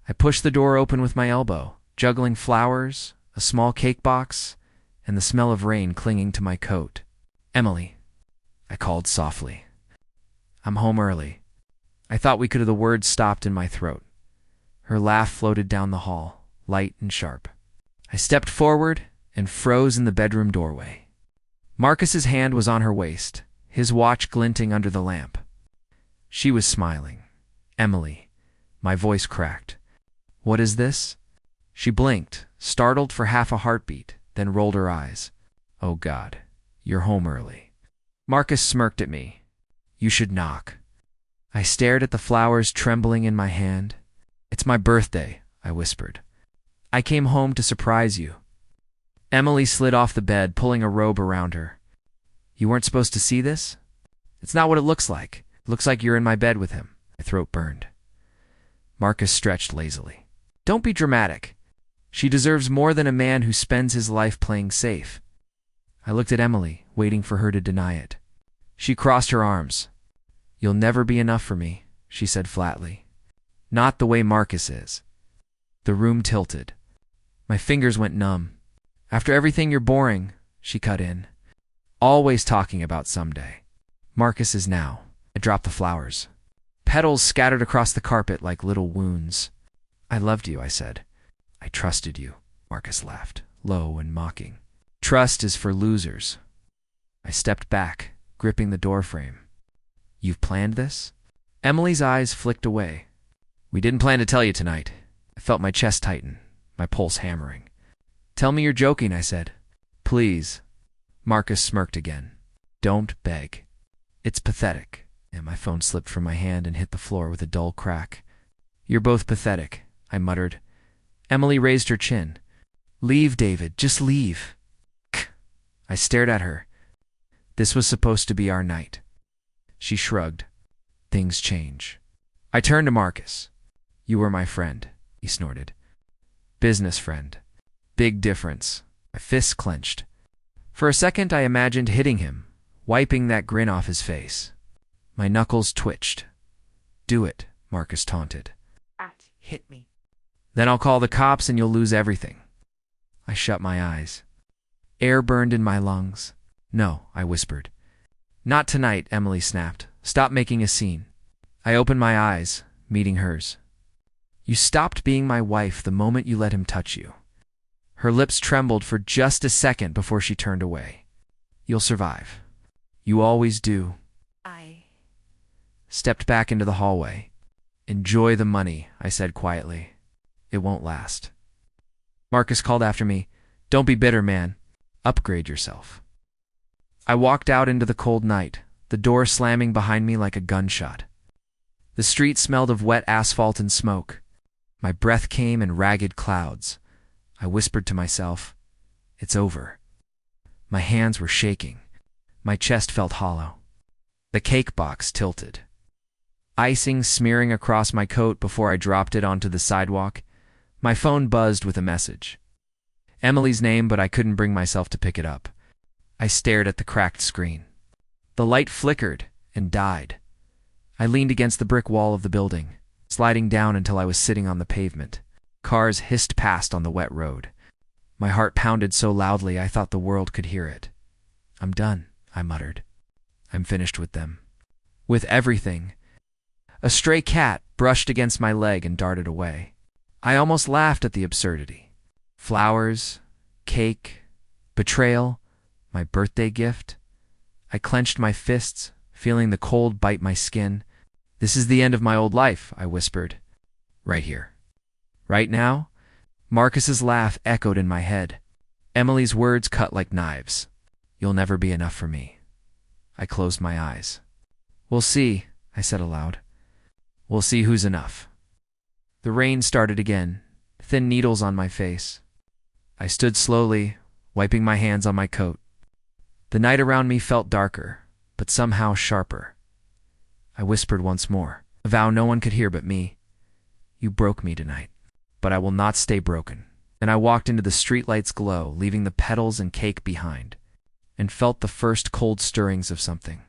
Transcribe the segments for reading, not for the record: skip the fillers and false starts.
I pushed the door open with my elbow, juggling flowers, a small cake box, and the smell of rain clinging to my coat. "Emily," I called softly. "I'm home early." I thought we could have. The words stopped in my throat. Her laugh floated down the hall, light and sharp. I stepped forward and froze in the bedroom doorway. Marcus's hand was on her waist, his watch glinting under the lamp. She was smiling. "Emily," my voice cracked. "What is this?" She blinked, startled for half a heartbeat, then rolled her eyes. "Oh God, you're home early." Marcus smirked at me. "You should knock." I stared at the flowers trembling in my hand. "It's my birthday," I whispered. "I came home to surprise you." Emily slid off the bed, pulling a robe around her. "You weren't supposed to see this?" "It's not what it looks like. It looks like you're in my bed with him." My throat burned. Marcus stretched lazily. "Don't be dramatic. She deserves more than a man who spends his life playing safe." I looked at Emily, waiting for her to deny it. She crossed her arms. "You'll never be enough for me," she said flatly. "Not the way Marcus is." The room tilted. My fingers went numb. "After everything, you're boring," she cut in. "Always talking about someday. Marcus is now." I dropped the flowers. Petals scattered across the carpet like little wounds. "I loved you," I said. "I trusted you," Marcus laughed, low and mocking. "Trust is for losers." I stepped back, gripping the doorframe. "You've planned this?" Emily's eyes flicked away. "We didn't plan to tell you tonight." I felt my chest tighten, my pulse hammering. "Tell me you're joking," I said. "Please." Marcus smirked again. "Don't beg." "It's pathetic." And my phone slipped from my hand and hit the floor with a dull crack. "You're both pathetic," I muttered. Emily raised her chin. "Leave, David, just leave." I stared at her. This was supposed to be our night. She shrugged. "Things change." I turned to Marcus. "You were my friend," he snorted. "Business friend. Big difference." My fists clenched. For a second I imagined hitting him, wiping that grin off his face. My knuckles twitched. "Do it," Marcus taunted. Hit me. "Then I'll call the cops and you'll lose everything." I shut my eyes. Air burned in my lungs. "No," I whispered. "Not tonight," Emily snapped. "Stop making a scene." I opened my eyes, meeting hers. "You stopped being my wife the moment you let him touch you." Her lips trembled for just a second before she turned away. "You'll survive. You always do." I Stepped back into the hallway. "Enjoy the money," I said quietly. "It won't last." Marcus called after me. "Don't be bitter, man. Upgrade yourself." I walked out into the cold night, the door slamming behind me like a gunshot. The street smelled of wet asphalt and smoke. My breath came in ragged clouds. I whispered to myself, "It's over." My hands were shaking. My chest felt hollow. The cake box tilted. Icing smearing across my coat before I dropped it onto the sidewalk. My phone buzzed with a message. Emily's name, but I couldn't bring myself to pick it up. I stared at the cracked screen. The light flickered and died. I leaned against the brick wall of the building, sliding down until I was sitting on the pavement. Cars hissed past on the wet road. My heart pounded so loudly I thought the world could hear it. "I'm done," I muttered. "I'm finished with them. With everything." A stray cat brushed against my leg and darted away. I almost laughed at the absurdity. Flowers, cake, betrayal, my birthday gift. I clenched my fists, feeling the cold bite my skin. "This is the end of my old life," I whispered. "Right here." "Right now?" Marcus's laugh echoed in my head. Emily's words cut like knives. "You'll never be enough for me." I closed my eyes. "We'll see," I said aloud. "We'll see who's enough." The rain started again, thin needles on my face. I stood slowly, wiping my hands on my coat. The night around me felt darker, but somehow sharper. I whispered once more, a vow no one could hear but me. "You broke me tonight, but I will not stay broken." And I walked into the streetlight's glow, leaving the petals and cake behind, and felt the first cold stirrings of something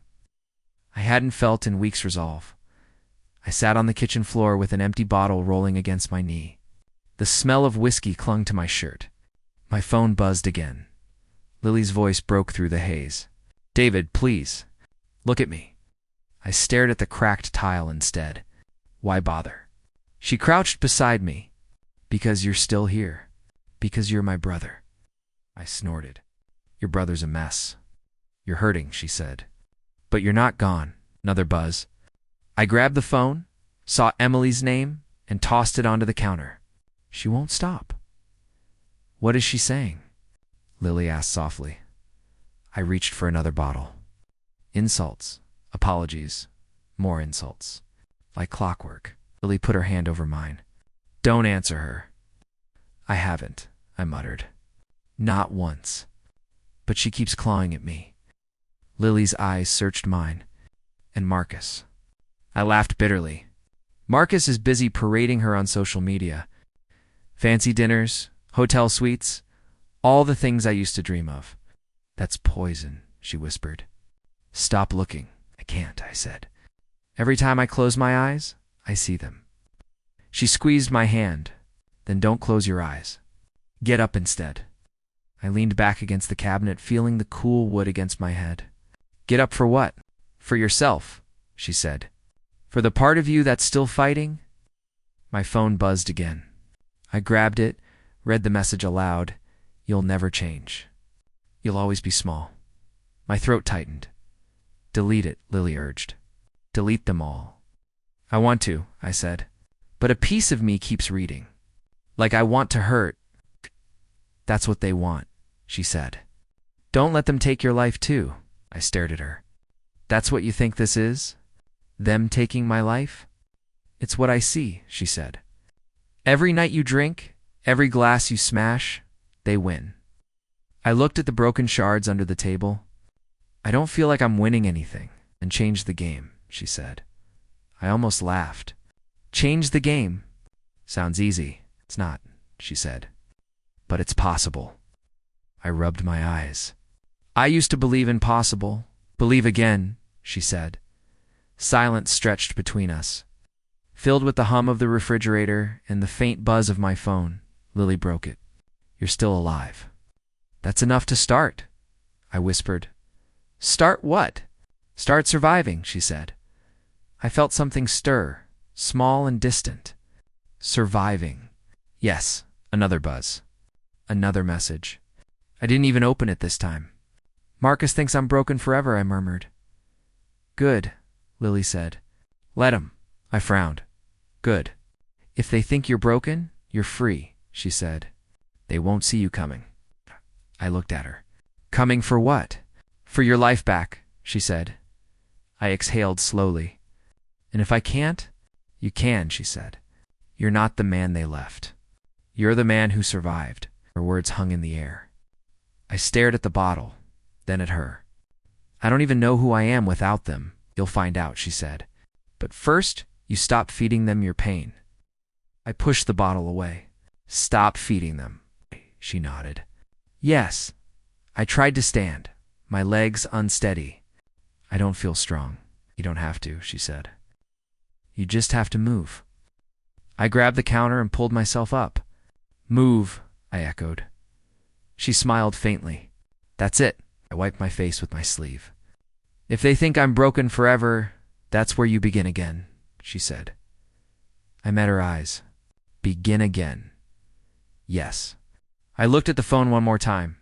I hadn't felt in weeks. Resolve. I sat on the kitchen floor with an empty bottle rolling against my knee. The smell of whiskey clung to my shirt. My phone buzzed again. Lily's voice broke through the haze. "David, please. Look at me." I stared at the cracked tile instead. Why bother? She crouched beside me. "Because you're still here. Because you're my brother." I snorted. "Your brother's a mess." "You're hurting," she said. "But you're not gone." Another buzz. I grabbed the phone, saw Emily's name, and tossed it onto the counter. She won't stop. "What is she saying?" Lily asked softly. I reached for another bottle. Insults, apologies, more insults. Like clockwork. Lily put her hand over mine. "Don't answer her." "I haven't," I muttered. "Not once. But she keeps clawing at me." Lily's eyes searched mine. "And Marcus." I laughed bitterly. "Marcus is busy parading her on social media. Fancy dinners, hotel suites, all the things I used to dream of." "That's poison," she whispered. "Stop looking." "I can't," I said. "Every time I close my eyes, I see them." She squeezed my hand. "Then don't close your eyes. Get up instead." I leaned back against the cabinet, feeling the cool wood against my head. "Get up for what?" "For yourself," she said. "For the part of you that's still fighting." My phone buzzed again. I grabbed it, read the message aloud. "You'll never change. You'll always be small." My throat tightened. "Delete it," Lily urged. "Delete them all." "I want to," I said. "But a piece of me keeps reading. Like I want to hurt." "That's what they want," she said. "Don't let them take your life too." I stared at her. "That's what you think this is? Them taking my life?" "It's what I see," she said. "Every night you drink, every glass you smash, they win." I looked at the broken shards under the table. "I don't feel like I'm winning anything." "And change the game," she said. I almost laughed. "Change the game? Sounds easy." "It's not," she said. "But it's possible." I rubbed my eyes. "I used to believe in possible. Believe again," she said. Silence stretched between us. Filled with the hum of the refrigerator and the faint buzz of my phone, Lily broke it. "You're still alive." "That's enough to start," I whispered. "Start what?" "Start surviving," she said. I felt something stir, small and distant. Surviving. Yes, another buzz. Another message. I didn't even open it this time. "Marcus thinks I'm broken forever," I murmured. "Good," Lily said. "Let him." I frowned. "Good. If they think you're broken, you're free," she said. "They won't see you coming." I looked at her. "Coming for what?" "For your life back," she said. I exhaled slowly. "And if I can't?" "You can," she said. "You're not the man they left. You're the man who survived." Her words hung in the air. I stared at the bottle, then at her. "I don't even know who I am without them. You'll find out," she said. "But first, you stop feeding them your pain." I pushed the bottle away. "Stop feeding them," she nodded. "Yes." I tried to stand, my legs unsteady. "I don't feel strong." "You don't have to," she said. "You just have to move." I grabbed the counter and pulled myself up. "Move," I echoed. She smiled faintly. "That's it." I wiped my face with my sleeve. "If they think I'm broken forever, that's where you begin again," she said. I met her eyes. Begin again. Yes. I looked at the phone one more time.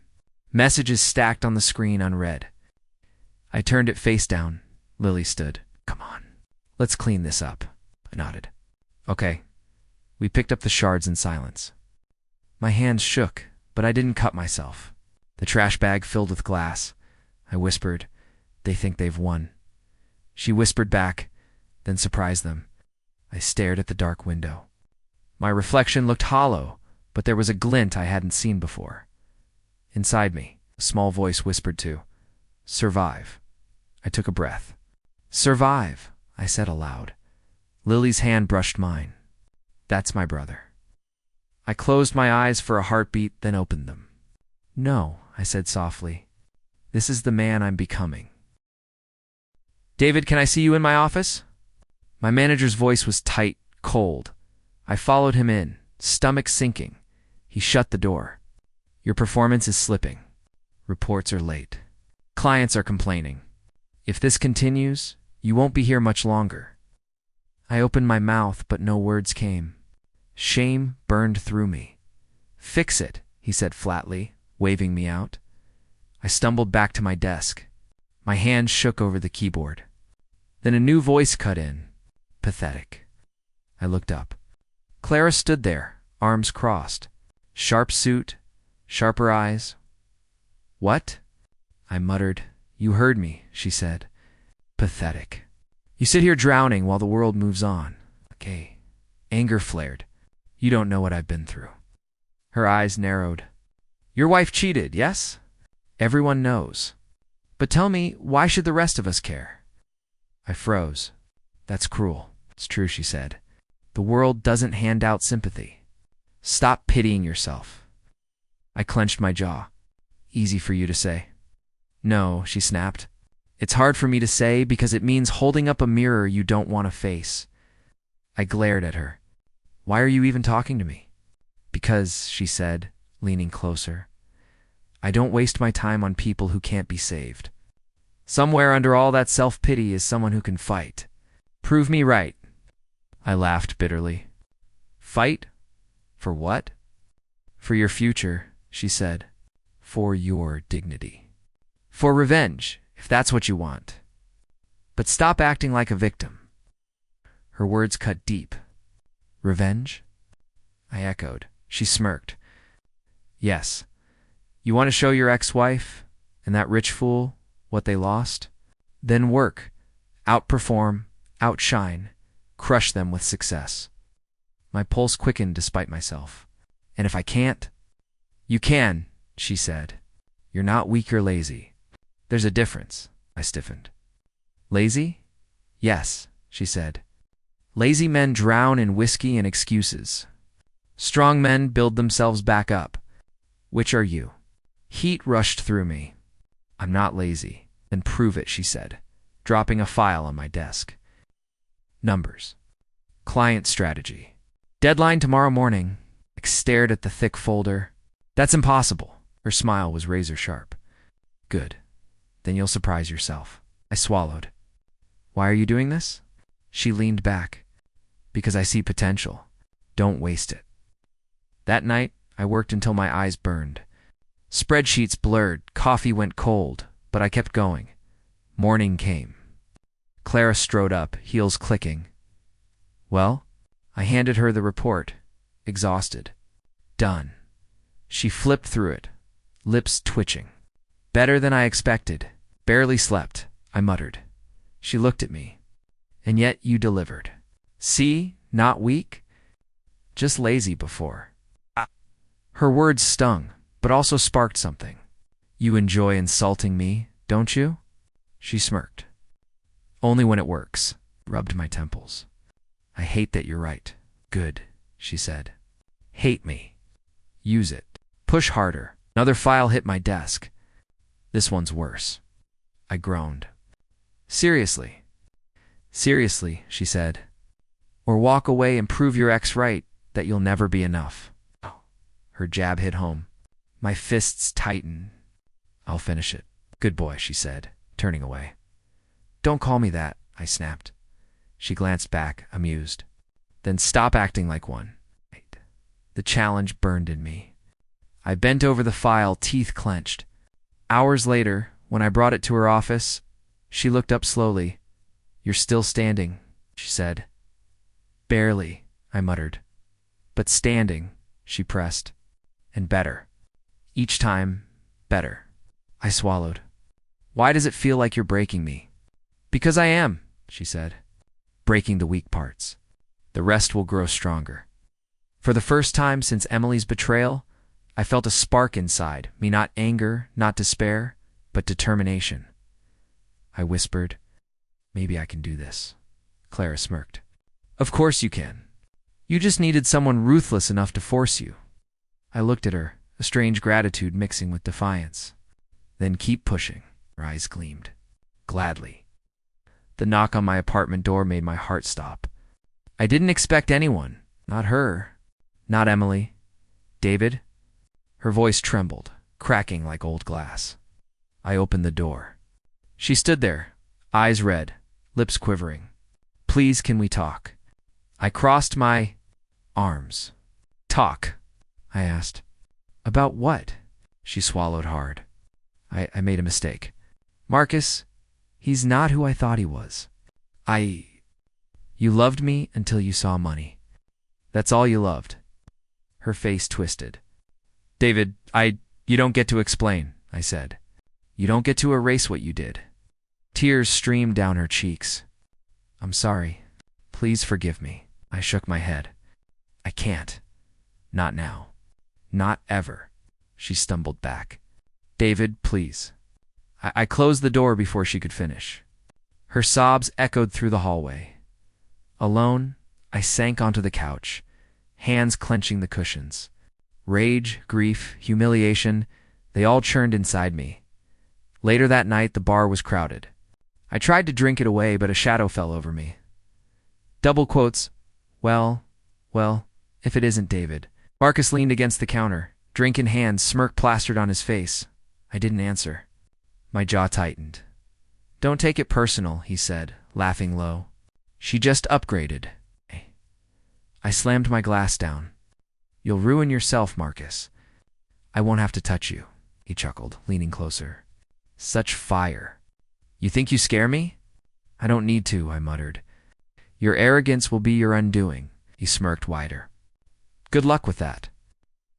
Messages stacked on the screen unread. I turned it face down. Lily stood. "Come on. Let's clean this up." I nodded. "Okay." We picked up the shards in silence. My hands shook, but I didn't cut myself. The trash bag filled with glass. I whispered, "They think they've won." She whispered back, then surprised them. I stared at the dark window. My reflection looked hollow, but there was a glint I hadn't seen before. Inside me, a small voice whispered to, "Survive." I took a breath. "Survive," I said aloud. Lily's hand brushed mine. "That's my brother." I closed my eyes for a heartbeat, then opened them. "No," I said softly. "This is the man I'm becoming." "David, can I see you in my office?" My manager's voice was tight, cold. I followed him in, stomach sinking. He shut the door. Your performance is slipping. Reports are late. Clients are complaining. If this continues, you won't be here much longer. I opened my mouth, but no words came. Shame burned through me. Fix it, he said flatly, waving me out. I stumbled back to my desk. My hand shook over the keyboard. Then a new voice cut in. Pathetic. I looked up. Clara stood there, arms crossed. Sharp suit, sharper eyes. What? I muttered. You heard me, she said. Pathetic. You sit here drowning while the world moves on. Okay. Anger flared. You don't know what I've been through. Her eyes narrowed. Your wife cheated, yes? Everyone knows. But tell me, why should the rest of us care? I froze. That's cruel. It's true, she said. The world doesn't hand out sympathy. Stop pitying yourself. I clenched my jaw. Easy for you to say. No, she snapped. It's hard for me to say because it means holding up a mirror you don't want to face. I glared at her. Why are you even talking to me? Because, she said, leaning closer, I don't waste my time on people who can't be saved. Somewhere under all that self-pity is someone who can fight. Prove me right. I laughed bitterly. Fight? For what? For your future, she said. For your dignity. For revenge, if that's what you want. But stop acting like a victim. Her words cut deep. Revenge? I echoed. She smirked. Yes. You want to show your ex-wife and that rich fool what they lost? Then work, outperform, outshine, crush them with success. My pulse quickened despite myself. And if I can't? You can, she said. You're not weak or lazy. There's a difference. I stiffened. Lazy? Yes, she said. Lazy men drown in whiskey and excuses. Strong men build themselves back up. Which are you? Heat rushed through me. I'm not lazy. Then prove it, she said, dropping a file on my desk. Numbers. Client strategy. Deadline tomorrow morning. I stared at the thick folder. That's impossible. Her smile was razor sharp. Good. Then you'll surprise yourself. I swallowed. Why are you doing this? She leaned back. Because I see potential. Don't waste it. That night, I worked until my eyes burned. Spreadsheets blurred, coffee went cold, but I kept going. Morning came. Clara strode up, heels clicking. Well? I handed her the report, exhausted. Done. She flipped through it, lips twitching. Better than I expected. Barely slept, I muttered. She looked at me. And yet you delivered. See? Not weak? Just lazy before. Her words stung, but also sparked something. You enjoy insulting me, don't you? She smirked. Only when it works. Rubbed my temples. I hate that you're right. Good, she said. Hate me. Use it. Push harder. Another file hit my desk. This one's worse. I groaned. Seriously. Seriously, she said. Or walk away and prove your ex right that you'll never be enough. Her jab hit home. My fists tightened. I'll finish it. Good boy, she said, turning away. Don't call me that, I snapped. She glanced back, amused. Then stop acting like one. The challenge burned in me. I bent over the file, teeth clenched. Hours later, when I brought it to her office, she looked up slowly. You're still standing, she said. Barely, I muttered. But standing, she pressed. And better. Each time, better. I swallowed. Why does it feel like you're breaking me? Because I am, she said. Breaking the weak parts. The rest will grow stronger. For the first time since Emily's betrayal, I felt a spark inside me, not anger, not despair, but determination. I whispered, maybe I can do this. Clara smirked. Of course you can. You just needed someone ruthless enough to force you. I looked at her, a strange gratitude mixing with defiance. Then keep pushing. Her eyes gleamed. Gladly. The knock on my apartment door made my heart stop. I didn't expect anyone. Not her. Not Emily. David? Her voice trembled, cracking like old glass. I opened the door. She stood there, eyes red, lips quivering. Please, can we talk? I crossed my arms. Talk, I asked. About what? She swallowed hard. I made a mistake. Marcus, he's not who I thought he was. You loved me until you saw money. That's all you loved. Her face twisted. David, you don't get to explain, I said. You don't get to erase what you did. Tears streamed down her cheeks. I'm sorry. Please forgive me. I shook my head. I can't. Not now. Not ever. She stumbled back. David, please. I closed the door before she could finish. Her sobs echoed through the hallway. Alone, I sank onto the couch, hands clenching the cushions. Rage, grief, humiliation, they all churned inside me. Later that night, the bar was crowded. I tried to drink it away, but a shadow fell over me. Double quotes, well, if it isn't David. Marcus leaned against the counter, drink in hand, smirk plastered on his face. I didn't answer. My jaw tightened. Don't take it personal, he said, laughing low. She just upgraded. I slammed my glass down. You'll ruin yourself, Marcus. I won't have to touch you, he chuckled, leaning closer. Such fire. You think you scare me? I don't need to, I muttered. Your arrogance will be your undoing, he smirked wider. Good luck with that.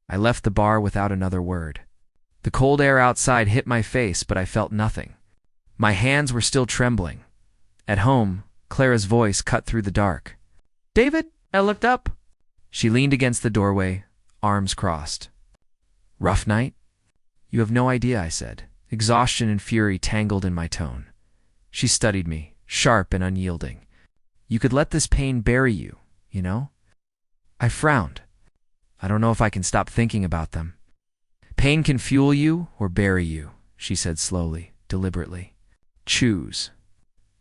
I left the bar without another word. The cold air outside hit my face, but I felt nothing. My hands were still trembling. At home, Clara's voice cut through the dark. David, I looked up. She leaned against the doorway, arms crossed. Rough night? You have no idea, I said. Exhaustion and fury tangled in my tone. She studied me, sharp and unyielding. You could let this pain bury you, you know? I frowned. I don't know if I can stop thinking about them. Pain can fuel you or bury you, she said slowly, deliberately. Choose.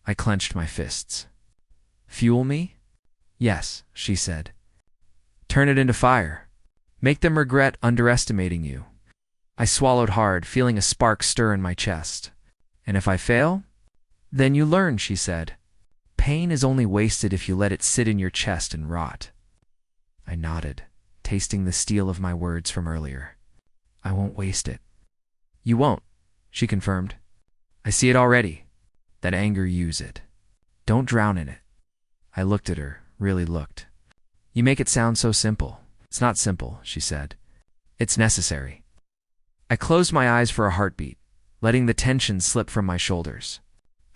I clenched my fists. Fuel me? Yes, she said. Turn it into fire. Make them regret underestimating you. I swallowed hard, feeling a spark stir in my chest. And if I fail? Then you learn, she said. Pain is only wasted if you let it sit in your chest and rot. I nodded, tasting the steel of my words from earlier. I won't waste it. You won't, she confirmed. I see it already. That anger, use it. Don't drown in it. I looked at her, really looked. You make it sound so simple. It's not simple, she said. It's necessary. I closed my eyes for a heartbeat, letting the tension slip from my shoulders.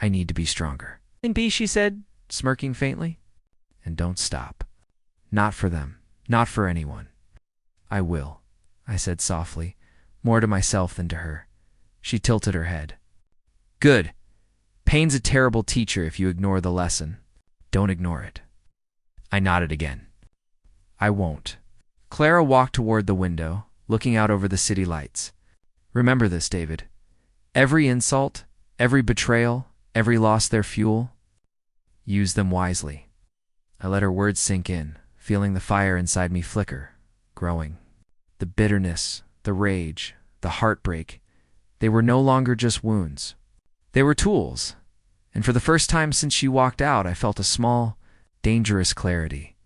I need to be stronger. And be, she said, smirking faintly. And don't stop. Not for them. Not for anyone. I will, I said softly, more to myself than to her. She tilted her head. Good. Pain's a terrible teacher if you ignore the lesson. Don't ignore it. I nodded again. I won't. Clara walked toward the window, looking out over the city lights. Remember this, David. Every insult, every betrayal, every loss their fuel. Use them wisely. I let her words sink in, feeling the fire inside me flicker, growing. The bitterness, the rage, the heartbreak, they were no longer just wounds. They were tools, and for the first time since she walked out, I felt a small, dangerous clarity.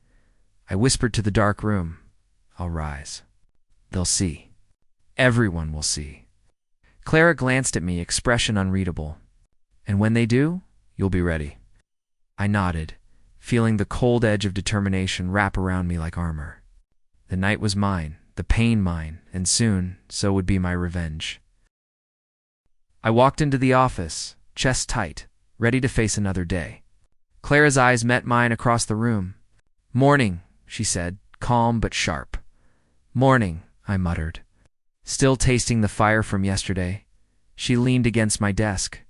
I whispered to the dark room, I'll rise. They'll see. Everyone will see. Clara glanced at me, expression unreadable. And when they do, you'll be ready. I nodded, feeling the cold edge of determination wrap around me like armor. The night was mine, the pain mine, and soon, so would be my revenge. I walked into the office, chest tight, ready to face another day. Clara's eyes met mine across the room. Morning, she said, calm but sharp. Morning, I muttered. Still tasting the fire from yesterday. She leaned against my desk.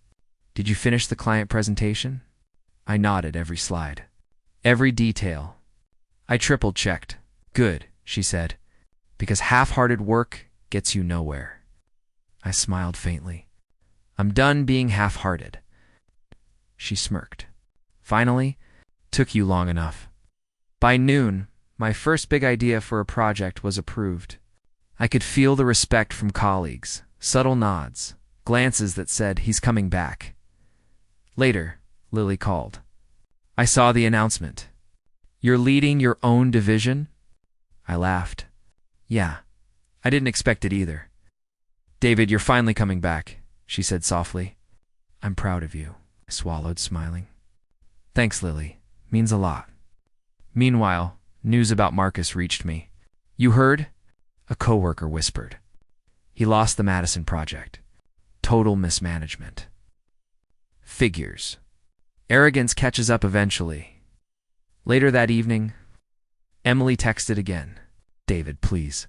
Did you finish the client presentation? I nodded every slide. Every detail. I triple-checked. Good, she said, because half-hearted work gets you nowhere. I smiled faintly. I'm done being half-hearted. She smirked. Finally, took you long enough. By noon, my first big idea for a project was approved. I could feel the respect from colleagues, subtle nods, glances that said, "He's coming back." Later, Lily called. I saw the announcement. "You're leading your own division?" I laughed. "Yeah, I didn't expect it either." "David, you're finally coming back," she said softly. "I'm proud of you," I swallowed, smiling. "Thanks, Lily. Means a lot." Meanwhile, news about Marcus reached me. "You heard?" A coworker whispered. "He lost the Madison project. Total mismanagement." Figures. Arrogance catches up eventually. Later that evening, Emily texted again. "David, please.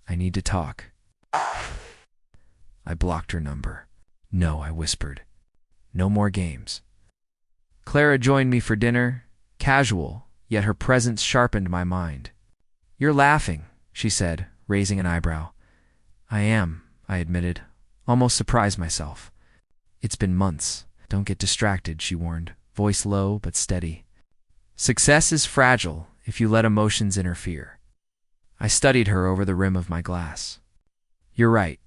I need to talk." I blocked her number. "No," I whispered. "No more games." Clara joined me for dinner, casual, yet her presence sharpened my mind. "You're laughing," she said, raising an eyebrow. "I am," I admitted, almost surprised myself. "It's been months. Don't get distracted," she warned, voice low but steady. "Success is fragile if you let emotions interfere." I studied her over the rim of my glass. "You're right,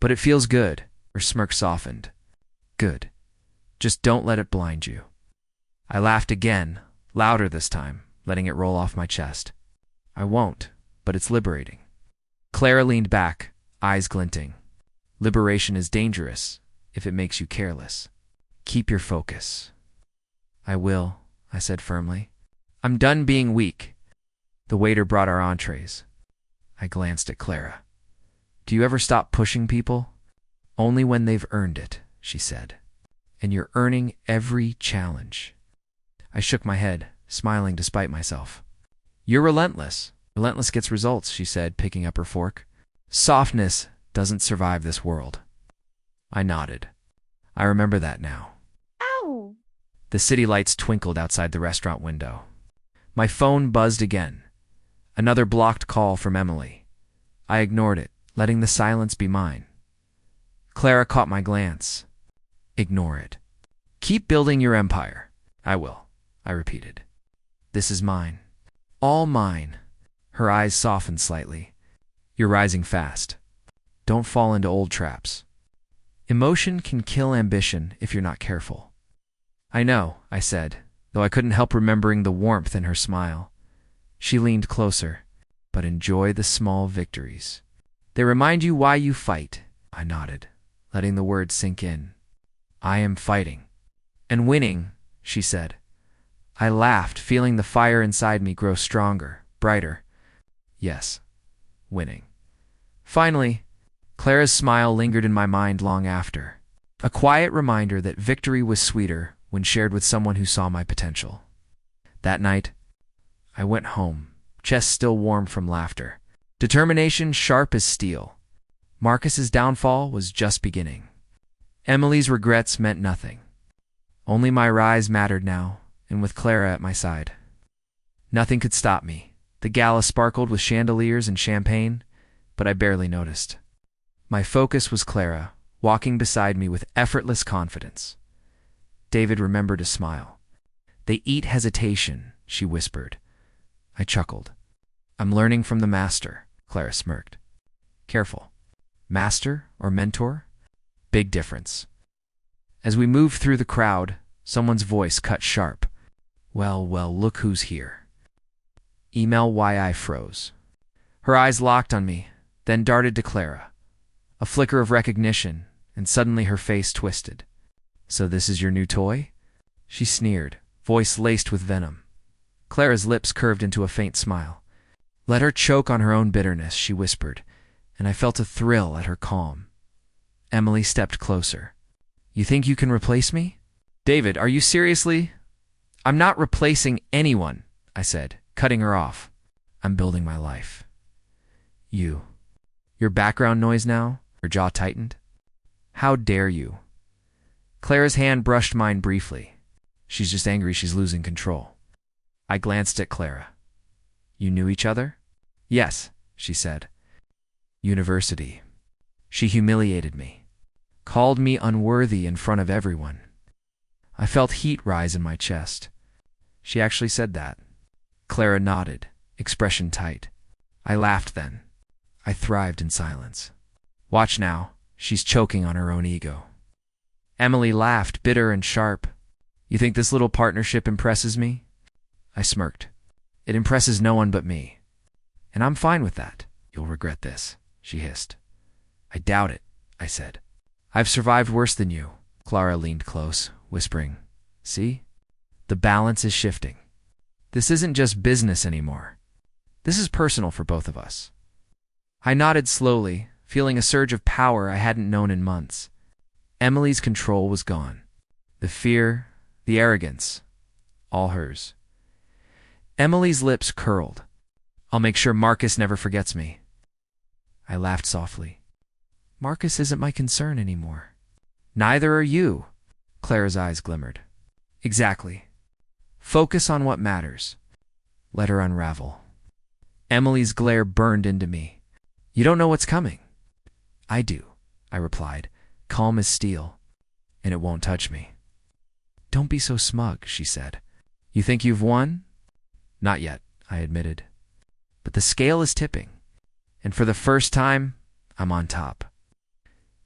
but it feels good," her smirk softened. "Good. Just don't let it blind you." I laughed again, louder this time, letting it roll off my chest. "I won't, but it's liberating." Clara leaned back, eyes glinting. "Liberation is dangerous if it makes you careless. Keep your focus." "I will," I said firmly. "I'm done being weak." The waiter brought our entrees. I glanced at Clara. "Do you ever stop pushing people?" "Only when they've earned it," she said. "And you're earning every challenge." I shook my head, smiling despite myself. "You're relentless. Relentless gets results," she said, picking up her fork. "Softness doesn't survive this world." I nodded. I remember that now. Ow! The city lights twinkled outside the restaurant window. My phone buzzed again. Another blocked call from Emily. I ignored it, letting the silence be mine. Clara caught my glance. "Ignore it. Keep building your empire." "I will," I repeated. "This is mine. All mine." Her eyes softened slightly. "You're rising fast. Don't fall into old traps. Emotion can kill ambition if you're not careful." "I know," I said, though I couldn't help remembering the warmth in her smile. She leaned closer. "But enjoy the small victories. They remind you why you fight." I nodded, letting the words sink in. "I am fighting." "And winning," she said. I laughed, feeling the fire inside me grow stronger, brighter. "Yes, winning." Finally, Clara's smile lingered in my mind long after. A quiet reminder that victory was sweeter when shared with someone who saw my potential. That night, I went home, chest still warm from laughter. Determination sharp as steel. Marcus's downfall was just beginning. Emily's regrets meant nothing. Only my rise mattered now, and with Clara at my side. Nothing could stop me. The gala sparkled with chandeliers and champagne, but I barely noticed. My focus was Clara, walking beside me with effortless confidence. David remembered to smile. "They eat hesitation," she whispered. I chuckled. "I'm learning from the master," Clara smirked. "Careful. Master or mentor? Big difference." As we moved through the crowd, someone's voice cut sharp. Well, look who's here." Email YI froze. Her eyes locked on me, then darted to Clara. A flicker of recognition, and suddenly her face twisted. "So this is your new toy?" She sneered, voice laced with venom. Clara's lips curved into a faint smile. "Let her choke on her own bitterness," she whispered, and I felt a thrill at her calm. Emily stepped closer. "You think you can replace me?" "David, are you seriously?" "I'm not replacing anyone," I said, cutting her off. "I'm building my life." "You. Your background noise now?" Her jaw tightened. "How dare you?" Clara's hand brushed mine briefly. She's just angry she's losing control. I glanced at Clara. "You knew each other?" "Yes," she said. "University." She humiliated me. Called me unworthy in front of everyone. I felt heat rise in my chest. She actually said that. Clara nodded, expression tight. I laughed then. I thrived in silence. Watch now, she's choking on her own ego. Emily laughed, bitter and sharp. You think this little partnership impresses me? I smirked. It impresses no one but me. And I'm fine with that. You'll regret this, she hissed. I doubt it, I said. I've survived worse than you. Clara leaned close, whispering, See? The balance is shifting. This isn't just business anymore. This is personal for both of us. I nodded slowly, feeling a surge of power I hadn't known in months. Emily's control was gone. The fear, the arrogance, all hers. Emily's lips curled. I'll make sure Marcus never forgets me. I laughed softly. Marcus isn't my concern anymore. Neither are you. Clara's eyes glimmered. Exactly. Focus on what matters. Let her unravel. Emily's glare burned into me. You don't know what's coming. I do, I replied, calm as steel, and it won't touch me. Don't be so smug, she said. You think you've won? Not yet, I admitted. But the scale is tipping, and for the first time, I'm on top.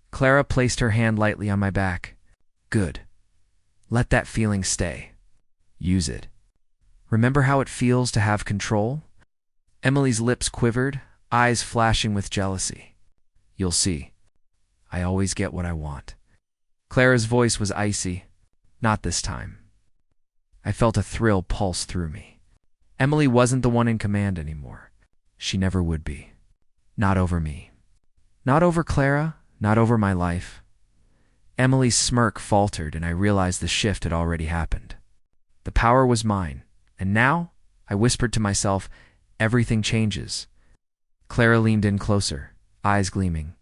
Clara placed her hand lightly on my back. Good. Let that feeling stay. Use it. Remember how it feels to have control? Emily's lips quivered, eyes flashing with jealousy. You'll see. I always get what I want. Clara's voice was icy. Not this time. I felt a thrill pulse through me. Emily wasn't the one in command anymore. She never would be. Not over me. Not over Clara, not over my life. Emily's smirk faltered, and I realized the shift had already happened. The power was mine, and now, I whispered to myself, everything changes. Clara leaned in closer, eyes gleaming.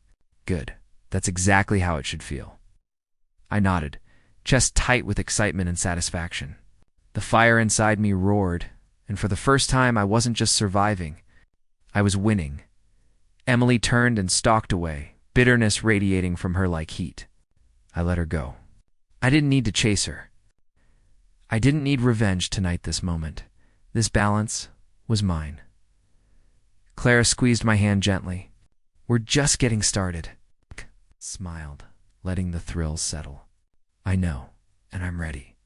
Good. That's exactly how it should feel. I nodded, chest tight with excitement and satisfaction. The fire inside me roared, and for the first time I wasn't just surviving. I was winning. Emily turned and stalked away, bitterness radiating from her like heat. I let her go. I didn't need to chase her. I didn't need revenge tonight, this moment. This balance was mine. Clara squeezed my hand gently. We're just getting started. Smiled, letting the thrills settle. I know, and I'm ready.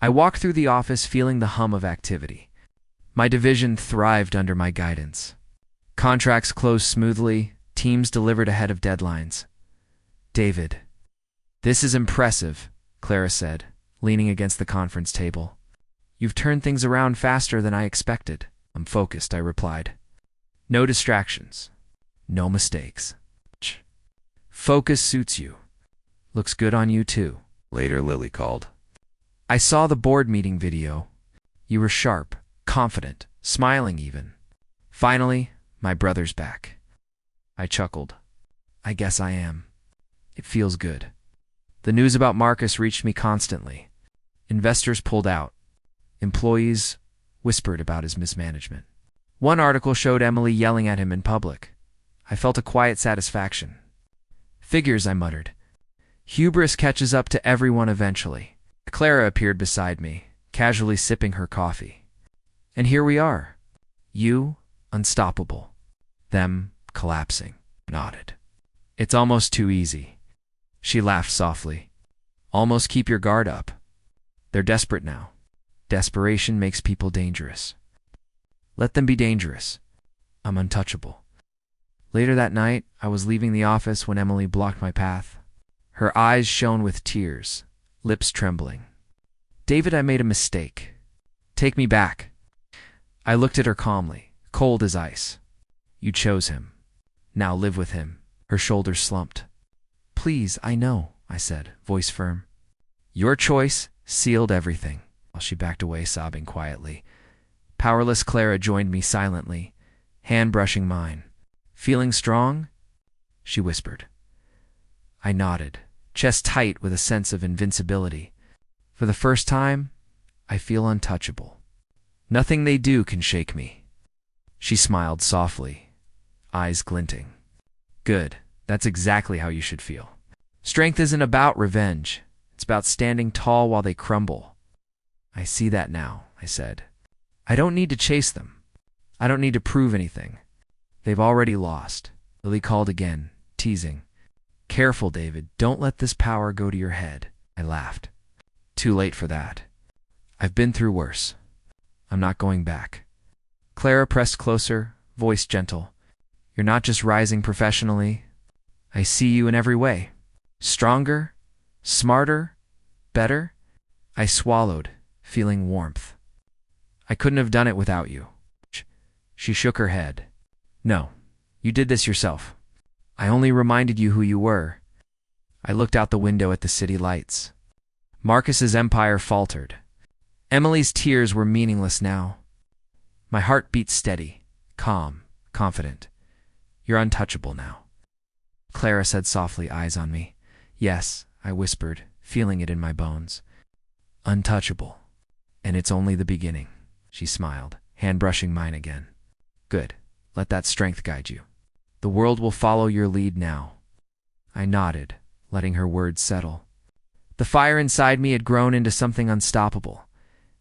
I walked through the office feeling the hum of activity. My division thrived under my guidance. Contracts closed smoothly, teams delivered ahead of deadlines. David. This is impressive, Clara said, leaning against the conference table. You've turned things around faster than I expected. I'm focused, I replied. No distractions. No mistakes. Focus suits you. Looks good on you too. Later, Lily called. I saw the board meeting video. You were sharp, confident, smiling even. Finally, my brother's back. I chuckled. I guess I am. It feels good. The news about Marcus reached me constantly. Investors pulled out. Employees whispered about his mismanagement. One article showed Emily yelling at him in public. I felt a quiet satisfaction. Figures, I muttered. Hubris catches up to everyone eventually. Clara appeared beside me, casually sipping her coffee. And here we are. You, unstoppable. Them, collapsing. Nodded. It's almost too easy. She laughed softly. Almost keep your guard up. They're desperate now. Desperation makes people dangerous. Let them be dangerous. I'm untouchable. Later that night, I was leaving the office when Emily blocked my path. Her eyes shone with tears, lips trembling. David, I made a mistake. Take me back. I looked at her calmly, cold as ice. You chose him. Now live with him. Her shoulders slumped. Please, I know, I said, voice firm. Your choice sealed everything. While she backed away, sobbing quietly. Powerless Clara joined me silently, hand brushing mine. Feeling strong? She whispered. I nodded, chest tight with a sense of invincibility. For the first time, I feel untouchable. Nothing they do can shake me. She smiled softly, eyes glinting. Good, that's exactly how you should feel. Strength isn't about revenge. It's about standing tall while they crumble. I see that now, I said. I don't need to chase them. I don't need to prove anything. They've already lost. Lily called again, teasing. Careful, David. Don't let this power go to your head. I laughed. Too late for that. I've been through worse. I'm not going back. Clara pressed closer, voice gentle. You're not just rising professionally. I see you in every way. Stronger, smarter, better. I swallowed, feeling warmth. I couldn't have done it without you. She shook her head. No, you did this yourself. I only reminded you who you were. I looked out the window at the city lights. Marcus's empire faltered. Emily's tears were meaningless now. My heart beat steady, calm, confident. You're untouchable now. Clara said softly, eyes on me. Yes, I whispered, feeling it in my bones. Untouchable. And it's only the beginning. She smiled, hand brushing mine again. Good. Let that strength guide you. The world will follow your lead now. I nodded, letting her words settle. The fire inside me had grown into something unstoppable,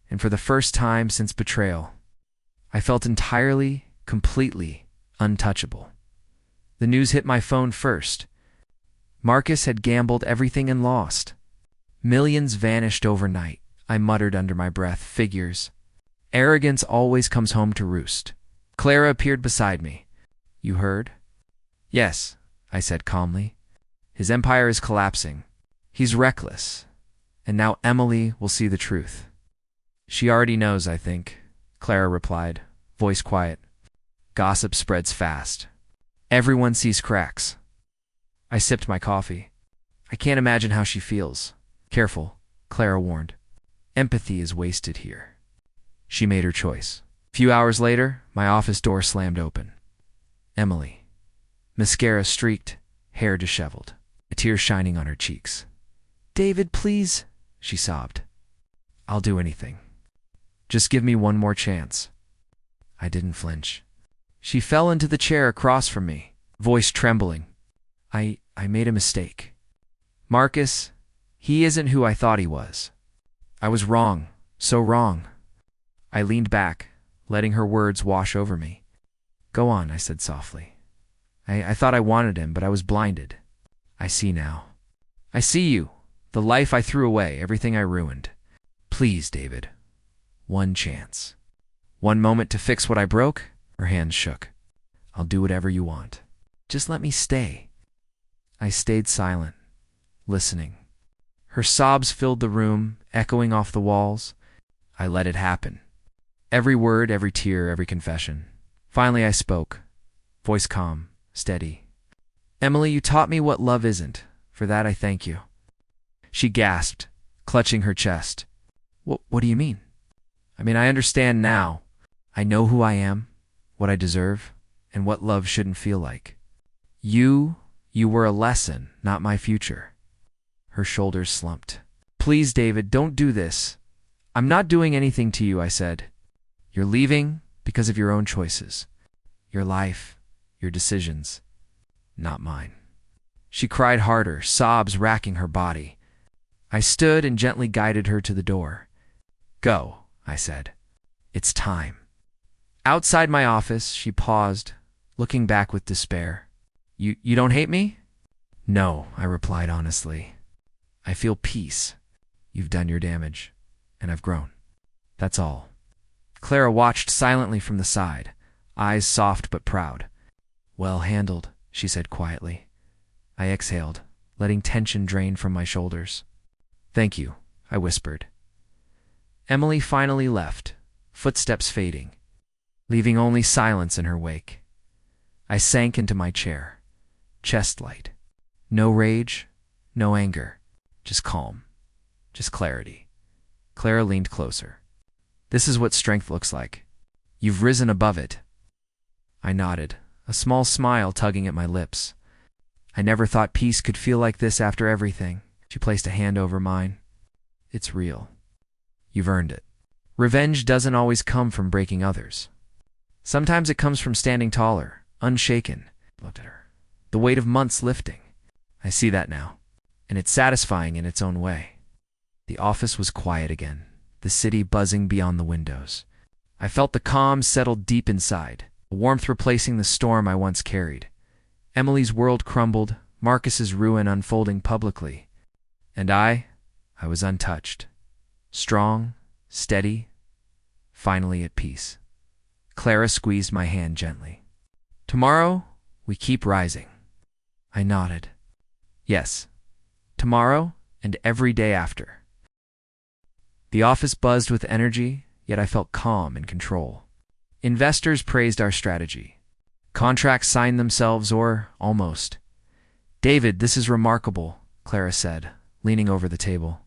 and for the first time since Betrayal, I felt entirely, completely untouchable. The news hit my phone first. Marcus had gambled everything and lost. Millions vanished overnight. I muttered under my breath, figures. Arrogance always comes home to roost. Clara appeared beside me. You heard? Yes, I said calmly. His empire is collapsing. He's reckless. And now Emily will see the truth. She already knows, I think, Clara replied, voice quiet. Gossip spreads fast. Everyone sees cracks. I sipped my coffee. I can't imagine how she feels. Careful, Clara warned. Empathy is wasted here. She made her choice. A few hours later, my office door slammed open. Emily. Mascara streaked, hair disheveled, a tear shining on her cheeks. David, please, she sobbed. I'll do anything. Just give me one more chance. I didn't flinch. She fell into the chair across from me, voice trembling. I made a mistake. Marcus, he isn't who I thought he was. I was wrong, so wrong. I leaned back, letting her words wash over me. Go on, I said softly. I thought I wanted him, but I was blinded. I see now. I see you, the life I threw away, everything I ruined. Please, David. One chance. One moment to fix what I broke? Her hands shook. I'll do whatever you want. Just let me stay. I stayed silent, listening. Her sobs filled the room, echoing off the walls. I let it happen. Every word, every tear, every confession. Finally I spoke, voice calm, steady. Emily, you taught me what love isn't. For that I thank you. She gasped, clutching her chest. What do you mean? I mean, I understand now. I know who I am, what I deserve, and what love shouldn't feel like. You were a lesson, not my future. Her shoulders slumped. Please, David, don't do this. I'm not doing anything to you, I said. You're leaving because of your own choices. Your life, your decisions, not mine. She cried harder, sobs racking her body. I stood and gently guided her to the door. Go, I said. It's time. Outside my office, she paused, looking back with despair. You don't hate me? No, I replied honestly. I feel peace. You've done your damage, and I've grown. That's all. Clara watched silently from the side, eyes soft but proud. Well handled, she said quietly. I exhaled, letting tension drain from my shoulders. Thank you, I whispered. Emily finally left, footsteps fading, leaving only silence in her wake. I sank into my chair, chest light. No rage, no anger, just calm, just clarity. Clara leaned closer. This is what strength looks like. You've risen above it. I nodded, a small smile tugging at my lips. I never thought peace could feel like this after everything. She placed a hand over mine. It's real. You've earned it. Revenge doesn't always come from breaking others. Sometimes it comes from standing taller, unshaken. I looked at her. The weight of months lifting. I see that now, and it's satisfying in its own way. The office was quiet again, the city buzzing beyond the windows. I felt the calm settle deep inside, a warmth replacing the storm I once carried. Emily's world crumbled, Marcus's ruin unfolding publicly. And I was untouched. Strong, steady, finally at peace. Clara squeezed my hand gently. Tomorrow, we keep rising. I nodded. Yes, tomorrow and every day after. The office buzzed with energy, yet I felt calm and control. Investors praised our strategy. Contracts signed themselves, or almost. David, this is remarkable, Clara said, leaning over the table.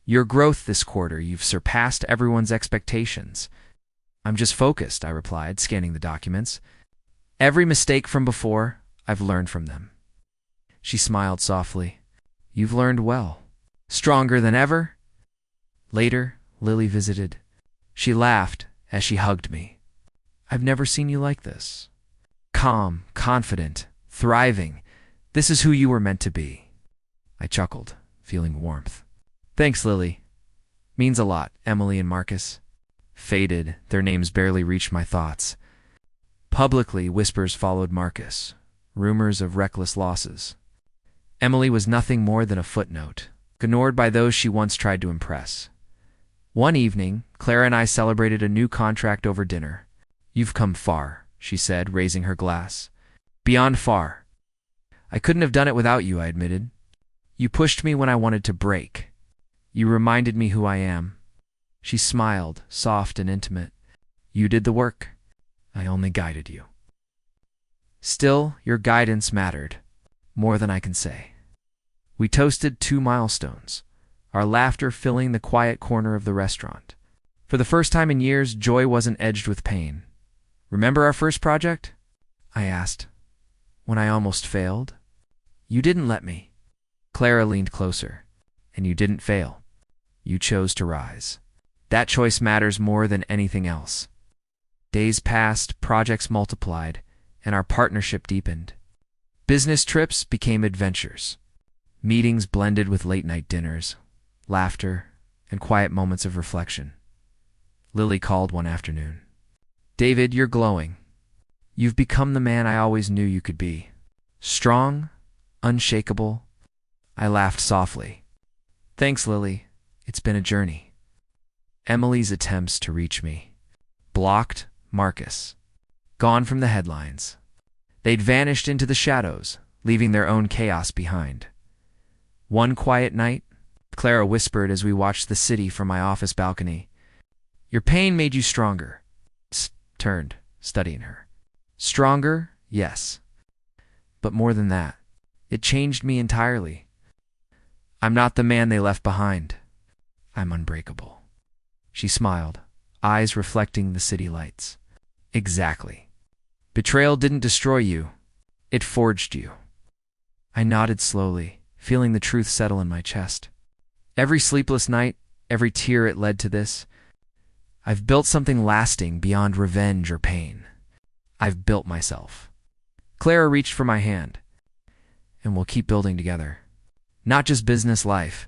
Your growth this quarter, you've surpassed everyone's expectations. I'm just focused, I replied, scanning the documents. Every mistake from before, I've learned from them. She smiled softly. You've learned well. Stronger than ever? Later, Lily visited. She laughed as she hugged me. I've never seen you like this. Calm, confident, thriving. This is who you were meant to be. I chuckled, feeling warmth. Thanks, Lily. Means a lot, Emily and Marcus. Faded, their names barely reached my thoughts. Publicly, whispers followed Marcus, rumors of reckless losses. Emily was nothing more than a footnote, ignored by those she once tried to impress. One evening, Clara and I celebrated a new contract over dinner. You've come far, she said, raising her glass. Beyond far. I couldn't have done it without you, I admitted. You pushed me when I wanted to break. You reminded me who I am. She smiled, soft and intimate. You did the work. I only guided you. Still, your guidance mattered, more than I can say. We toasted 2 milestones, our laughter filling the quiet corner of the restaurant. For the first time in years, joy wasn't edged with pain. Remember our first project? I asked. When I almost failed? You didn't let me. Clara leaned closer. And you didn't fail. You chose to rise. That choice matters more than anything else. Days passed, projects multiplied, and our partnership deepened. Business trips became adventures. Meetings blended with late-night dinners, laughter, and quiet moments of reflection. Lily called one afternoon. David, you're glowing. You've become the man I always knew you could be. Strong, unshakable. I laughed softly. Thanks, Lily. It's been a journey. Emily's attempts to reach me. Blocked, Marcus. Gone from the headlines. They'd vanished into the shadows, leaving their own chaos behind. One quiet night, Clara whispered as we watched the city from my office balcony. Your pain made you stronger. Turned, studying her. Stronger, yes. But more than that, it changed me entirely. I'm not the man they left behind. I'm unbreakable. She smiled, eyes reflecting the city lights. Exactly. Betrayal didn't destroy you. It forged you. I nodded slowly, feeling the truth settle in my chest. Every sleepless night, every tear it led to this. I've built something lasting beyond revenge or pain. I've built myself. Clara reached for my hand. And we'll keep building together. Not just business life.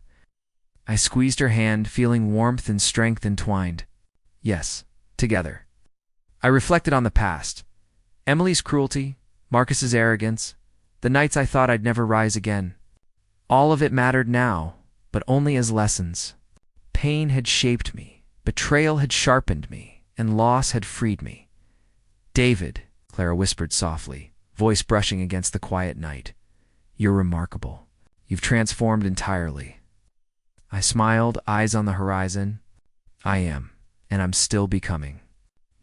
I squeezed her hand, feeling warmth and strength entwined. Yes, together. I reflected on the past. Emily's cruelty, Marcus's arrogance, the nights I thought I'd never rise again. All of it mattered now, but only as lessons. Pain had shaped me, betrayal had sharpened me, and loss had freed me. David, Clara whispered softly, voice brushing against the quiet night. You're remarkable. You've transformed entirely. I smiled, eyes on the horizon. I am, and I'm still becoming.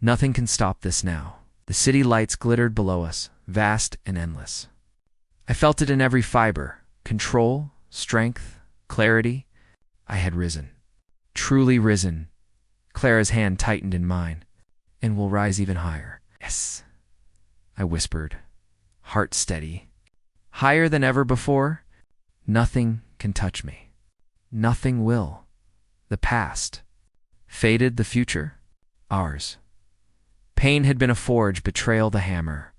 Nothing can stop this now. The city lights glittered below us, vast and endless. I felt it in every fiber. Control, strength, clarity. I had risen. Truly risen. Clara's hand tightened in mine. And will rise even higher. Yes, I whispered, heart steady. Higher than ever before? Nothing can touch me. Nothing will. The past. Faded, the future. Ours. Pain had been a forge, betrayal the hammer.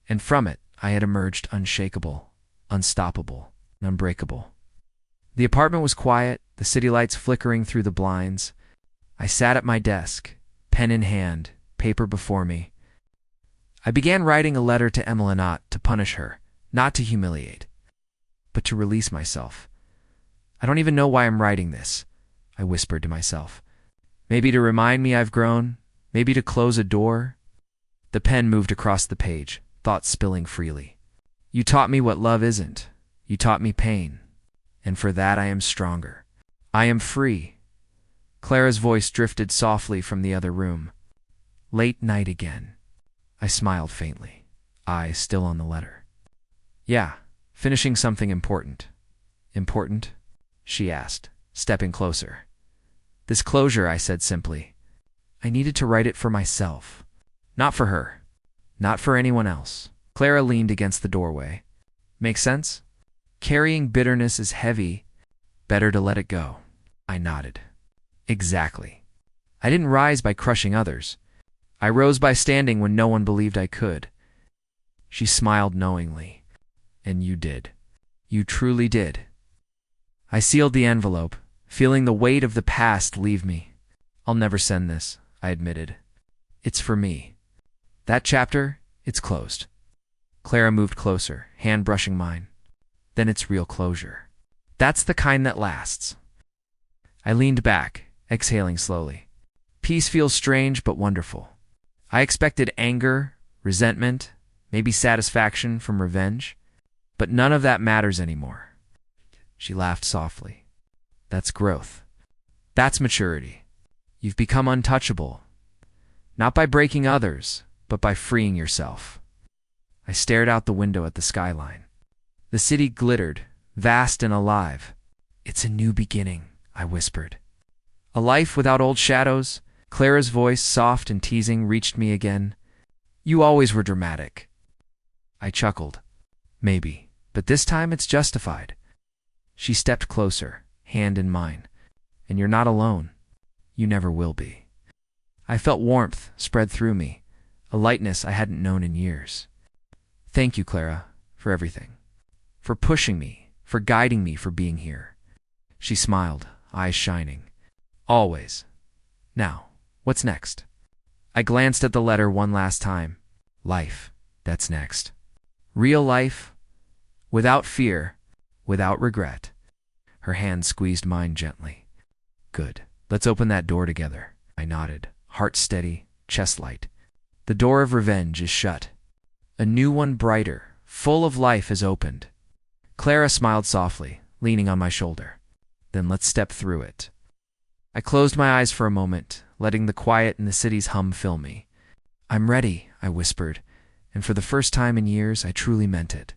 And from it, I had emerged unshakable, unstoppable, unbreakable. The apartment was quiet, the city lights flickering through the blinds. I sat at my desk, pen in hand, paper before me. I began writing a letter to Emily, not to punish her, not to humiliate, but to release myself. I don't even know why I'm writing this, I whispered to myself. Maybe to remind me I've grown, maybe to close a door. The pen moved across the page, thoughts spilling freely. You taught me what love isn't. You taught me pain. And for that I am stronger. I am free. Clara's voice drifted softly from the other room. Late night again. I smiled faintly, eyes still on the letter. Yeah, finishing something important. Important? She asked, stepping closer. This closure, I said simply. I needed to write it for myself. Not for her. Not for anyone else. Clara leaned against the doorway. Make sense? Carrying bitterness is heavy. Better to let it go. I nodded. Exactly. I didn't rise by crushing others. I rose by standing when no one believed I could. She smiled knowingly. And you did. You truly did. I sealed the envelope, feeling the weight of the past leave me. I'll never send this, I admitted. It's for me. That chapter, it's closed. Clara moved closer, hand brushing mine. Then it's real closure. That's the kind that lasts. I leaned back, exhaling slowly. Peace feels strange but wonderful. I expected anger, resentment, maybe satisfaction from revenge, but none of that matters anymore. She laughed softly. That's growth. That's maturity. You've become untouchable, not by breaking others, but by freeing yourself. I stared out the window at the skyline. The city glittered, vast and alive. It's a new beginning, I whispered. A life without old shadows. Clara's voice, soft and teasing, reached me again. You always were dramatic. I chuckled. Maybe, but this time it's justified. She stepped closer, hand in mine. And you're not alone. You never will be. I felt warmth spread through me, a lightness I hadn't known in years. Thank you, Clara, for everything. For pushing me, for guiding me, for being here. She smiled, eyes shining. Always. Now, what's next? I glanced at the letter one last time. Life, that's next. Real life, without fear, without regret. Her hand squeezed mine gently. Good. Let's open that door together. I nodded, heart steady, chest light. The door of revenge is shut. A new one, brighter, full of life, has opened. Clara smiled softly, leaning on my shoulder. Then let's step through it. I closed my eyes for a moment, letting the quiet and the city's hum fill me. I'm ready, I whispered, and for the first time in years I truly meant it.